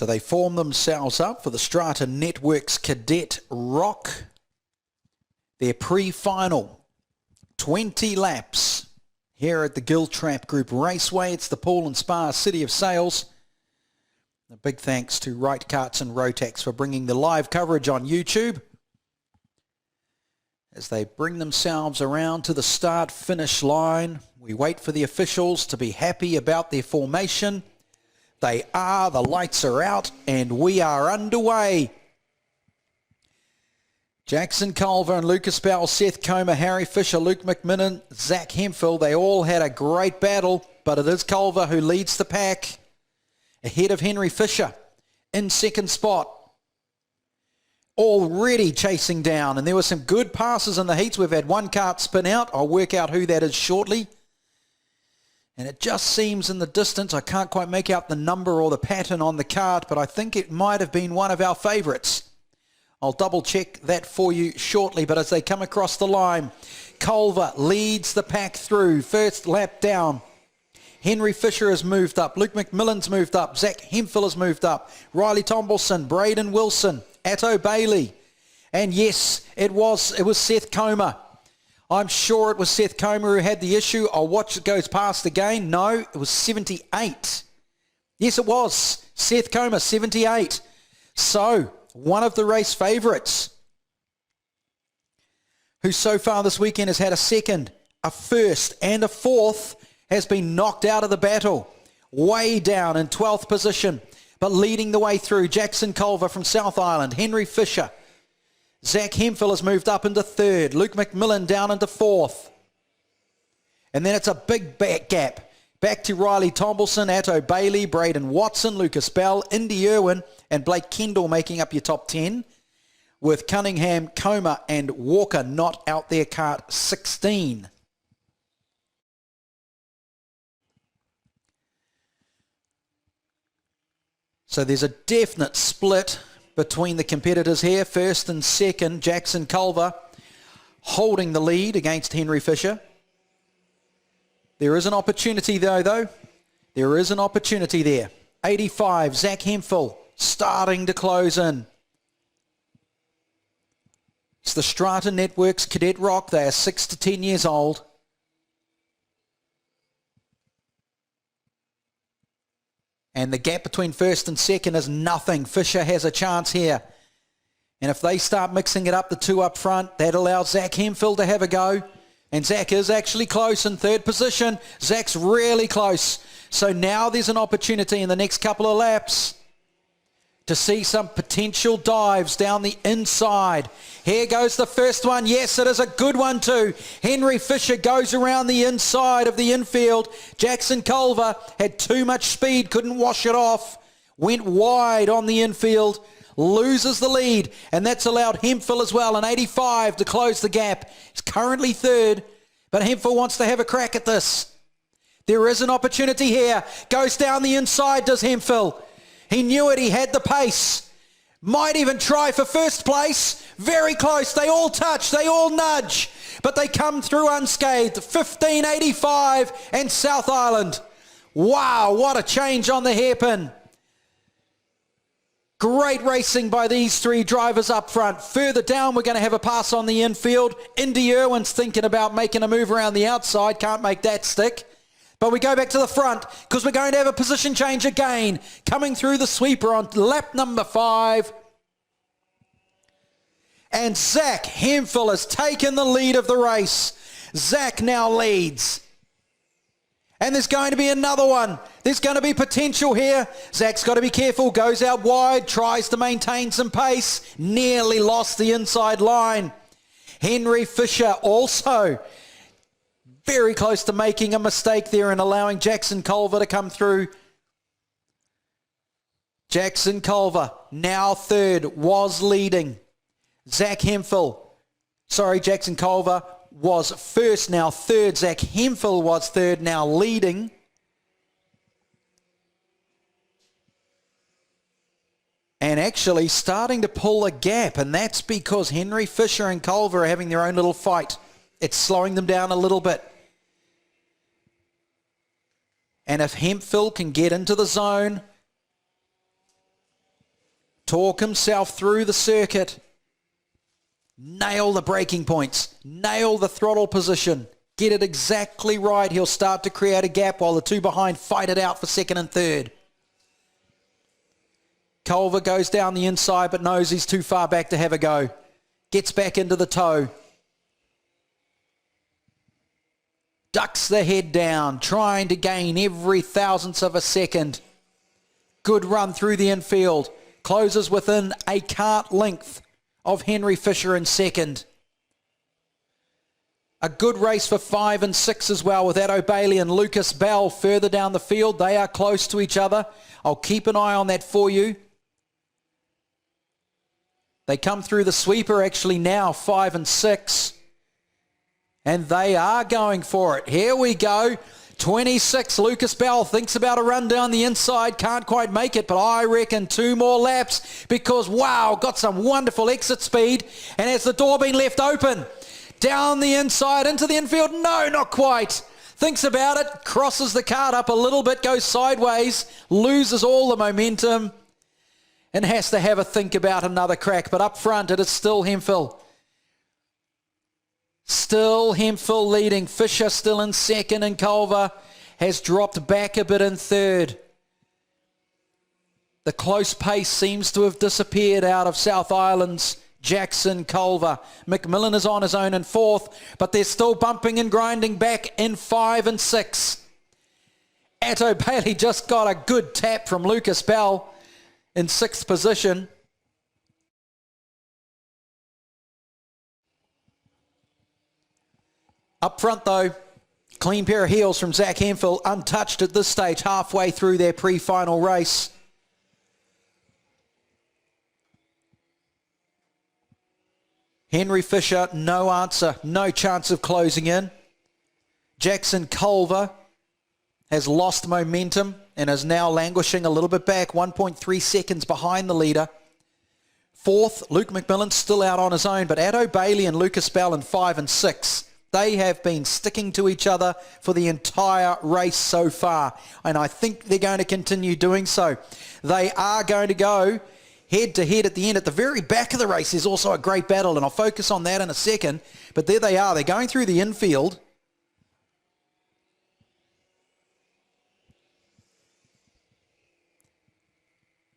So they form themselves up for the Strata Networks Cadet Rock. Their pre-final 20 laps here at the Giltrap Group Raceway. It's the Pool and Spa City of Sales. A big thanks to Right Karts and Rotax for bringing the live coverage on YouTube as they bring themselves around to the start-finish line. We wait for the officials to be happy about their formation. They are, the lights are out, and we are underway. Jackson Culver and Lucas Bell, Seth Comer, Harry Fisher, Luke McMillan, Zach Hemphill, they all had a great battle, but it is Culver who leads the pack ahead of Henry Fisher in second spot. Already chasing down, and there were some good passes in the heats. We've had one kart spin out. I'll work out who that is shortly. And it just seems in the distance, I can't quite make out the number or the pattern on the kart, but I think it might have been one of our favourites. I'll double check that for you shortly, but as they come across the line, Culver leads the pack through. First lap down. Henry Fisher has moved up. Luke McMillan's moved up. Zach Hemphill has moved up. Riley Tombleson, Braden Wilson, Atto Bailey. And yes, it was Seth Comer. I'm sure it was Seth Comer who had the issue. I'll watch it goes past again. No, it was 78. Yes, it was. Seth Comer, 78. So, one of the race favourites, who so far this weekend has had a second, a first and a fourth, has been knocked out of the battle. Way down in 12th position, but leading the way through. Jackson Culver from South Island, Henry Fisher. Zach Hemphill has moved up into third. Luke McMillan down into fourth. And then it's a big back gap. Back to Riley Tombleson, Atto Bailey, Braden Watson, Lucas Bell, Indy Irwin, and Blake Kendall making up your top 10, with Cunningham, Comer, and Walker not out there, kart 16. So there's a definite split between the competitors here. First and second, Jackson Culver holding the lead against Henry Fisher. There is an opportunity though. There is an opportunity there. 85, Zach Hemphill starting to close in. It's the Strata Networks Cadet Rock. They are 6 to 10 years old. And the gap between first and second is nothing. Fisher has a chance here. And if they start mixing it up, the two up front, that allows Zach Hemphill to have a go. And Zach is actually close in third position. Zach's really close. So now there's an opportunity in the next couple of laps to see some potential dives down the inside. Here goes the first one. Yes, it is a good one too. Henry Fisher goes around the inside of the infield. Jackson Culver had too much speed, couldn't wash it off. Went wide on the infield. Loses the lead, and that's allowed Hemphill as well in 85 to close the gap. He's currently third, but Hemphill wants to have a crack at this. There is an opportunity here. Goes down the inside, does Hemphill. He knew it, he had the pace. Might even try for first place. Very close, they all touch, they all nudge, but they come through unscathed. 15.85 and South Island. Wow, what a change on the hairpin. Great racing by these three drivers up front. Further down, we're going to have a pass on the infield. Indy Irwin's thinking about making a move around the outside. Can't make that stick. But we go back to the front because we're going to have a position change again. Coming through the sweeper on lap number 5. And Zach Hemphill has taken the lead of the race. Zach now leads. And there's going to be another one. There's going to be potential here. Zach's got to be careful. Goes out wide. Tries to maintain some pace. Nearly lost the inside line. Henry Fisher also very close to making a mistake there and allowing Jackson Culver to come through. Jackson Culver, now third, was leading. Zach Hemphill. Sorry, Jackson Culver was first, now third. Zach Hemphill was third, now leading. And actually starting to pull a gap, and that's because Henry Fisher and Culver are having their own little fight. It's slowing them down a little bit. And if Hemphill can get into the zone, talk himself through the circuit. Nail the braking points. Nail the throttle position. Get it exactly right. He'll start to create a gap while the two behind fight it out for second and third. Culver goes down the inside but knows he's too far back to have a go. Gets back into the toe. Ducks the head down, trying to gain every thousandth of a second. Good run through the infield. Closes within a kart length of Henry Fisher in second. A good race for 5 and 6 as well, with Addo Bailey and Lucas Bell further down the field. They are close to each other. I'll keep an eye on that for you. They come through the sweeper actually now, 5 and 6. And they are going for it. Here we go. 26, Lucas Bell thinks about a run down the inside. Can't quite make it, but I reckon 2 more laps because, wow, got some wonderful exit speed. And has the door been left open? Down the inside, into the infield. No, not quite. Thinks about it, crosses the kart up a little bit, goes sideways, loses all the momentum, and has to have a think about another crack. But up front, it is still Hemphill. Still Hemphill leading. Fisher still in second, and Culver has dropped back a bit in third. The close pace seems to have disappeared out of South Island's Jackson Culver. McMillan is on his own in fourth, but they're still bumping and grinding back in 5 and 6. Addo Bailey just got a good tap from Lucas Bell in 6th position. Up front though, clean pair of heels from Zach Hemphill, untouched at this stage, halfway through their pre-final race. Henry Fisher, no answer, no chance of closing in. Jackson Culver has lost momentum and is now languishing a little bit back, 1.3 seconds behind the leader. Fourth, Luke McMillan still out on his own, but Addo Bailey and Lucas Bell in 5 and 6. They have been sticking to each other for the entire race so far, and I think they're going to continue doing so. They are going to go head-to-head at the end. At the very back of the race is also a great battle, and I'll focus on that in a second. But there they are. They're going through the infield.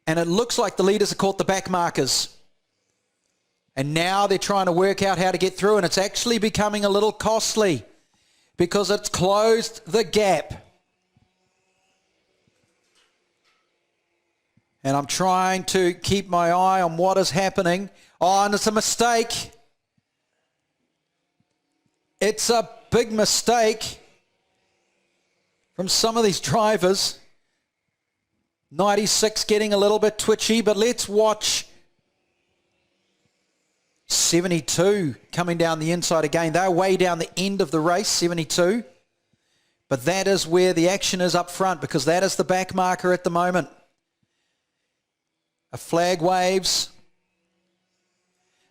And it looks like the leaders have caught the back markers. And now they're trying to work out how to get through, and it's actually becoming a little costly because it's closed the gap. And I'm trying to keep my eye on what is happening. Oh, and it's a mistake. It's a big mistake from some of these drivers. 96 getting a little bit twitchy, but let's watch 72 coming down the inside again. They're way down the end of the race, 72. But that is where the action is up front because that is the back marker at the moment. A flag waves.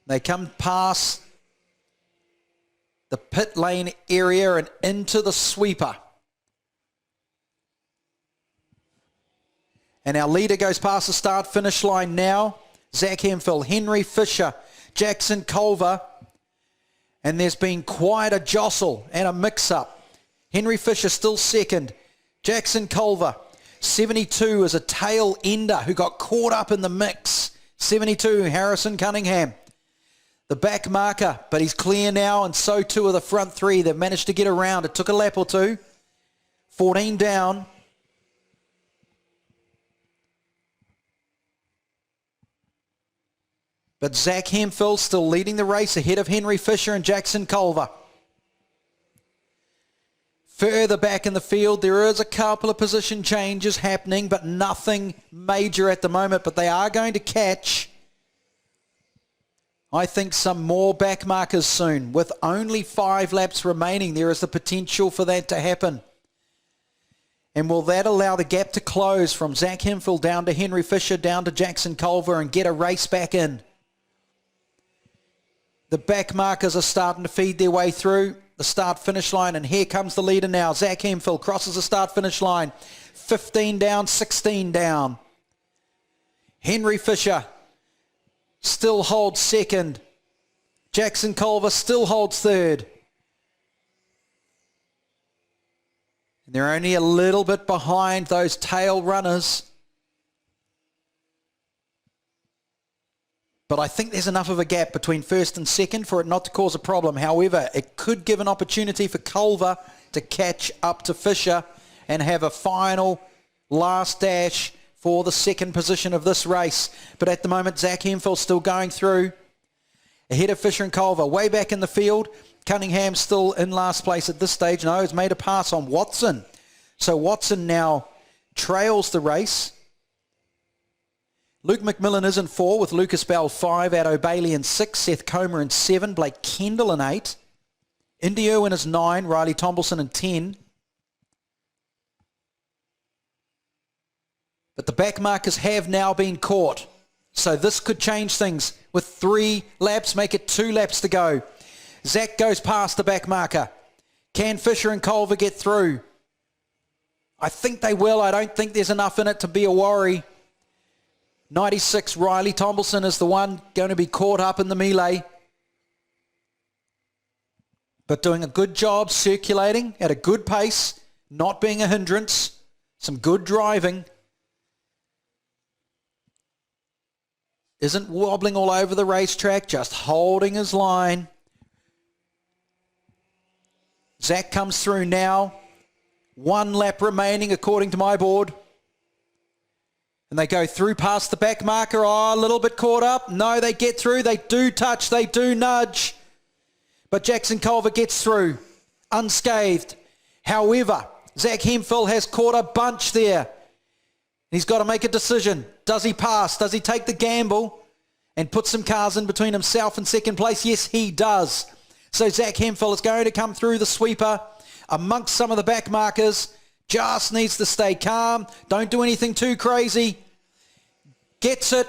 They come past the pit lane area and into the sweeper. And our leader goes past the start-finish line now. Zach Hemphill, Henry Fisher, Jackson Culver. And there's been quite a jostle and a mix-up. Henry Fisher still second. Jackson Culver. 72 is a tail ender who got caught up in the mix. 72, Harrison Cunningham. The back marker, but he's clear now, and so too are the front three. They've managed to get around. It took a lap or two. 14 down. But Zach Hemphill still leading the race ahead of Henry Fisher and Jackson Culver. Further back in the field, there is a couple of position changes happening, but nothing major at the moment. But they are going to catch, I think, some more back markers soon. With only 5 laps remaining, there is the potential for that to happen. And will that allow the gap to close from Zach Hemphill down to Henry Fisher, down to Jackson Culver, and get a race back in? The back markers are starting to feed their way through the start-finish line, and here comes the leader now. Zach Hemphill crosses the start-finish line. 15 down, 16 down. Henry Fisher still holds second. Jackson Culver still holds third. And they're only a little bit behind those tail runners. But I think there's enough of a gap between first and second for it not to cause a problem. However, it could give an opportunity for Culver to catch up to Fisher and have a final last dash for the second position of this race. But at the moment, Zach Hemphill still going through. Ahead of Fisher and Culver, way back in the field. Cunningham still in last place at this stage. No, he's made a pass on Watson. So Watson now trails the race. Luke McMillan is in 4 with Lucas Bell 5, Addo Bailey in 6, Seth Comer in 7, Blake Kendall in 8, Indy Irwin is 9, Riley Tombleson in 10. But the back markers have now been caught. So this could change things. With 3 laps, make it 2 laps to go. Zach goes past the back marker. Can Fisher and Culver get through? I think they will. I don't think there's enough in it to be a worry. 96, Riley Tombleson is the one going to be caught up in the melee. But doing a good job circulating at a good pace, not being a hindrance. Some good driving. Isn't wobbling all over the racetrack, just holding his line. Zach comes through now. 1 lap remaining according to my board. And they go through past the back marker. Oh, a little bit caught up. No, they get through. They do touch. They do nudge. But Jackson Culver gets through unscathed. However, Zach Hemphill has caught a bunch there. He's got to make a decision. Does he pass? Does he take the gamble and put some cars in between himself and second place? Yes, he does. So Zach Hemphill is going to come through the sweeper amongst some of the back markers. Just needs to stay calm. Don't do anything too crazy. Gets it.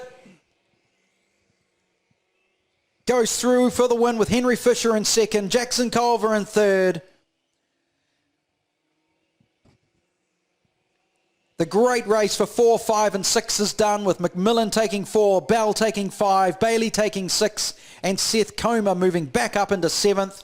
Goes through for the win with Henry Fisher in second. Jackson Culver in third. The great race for 4, 5 and 6 is done with McMillan taking 4, Bell taking 5, Bailey taking 6 and Seth Comer moving back up into 7th.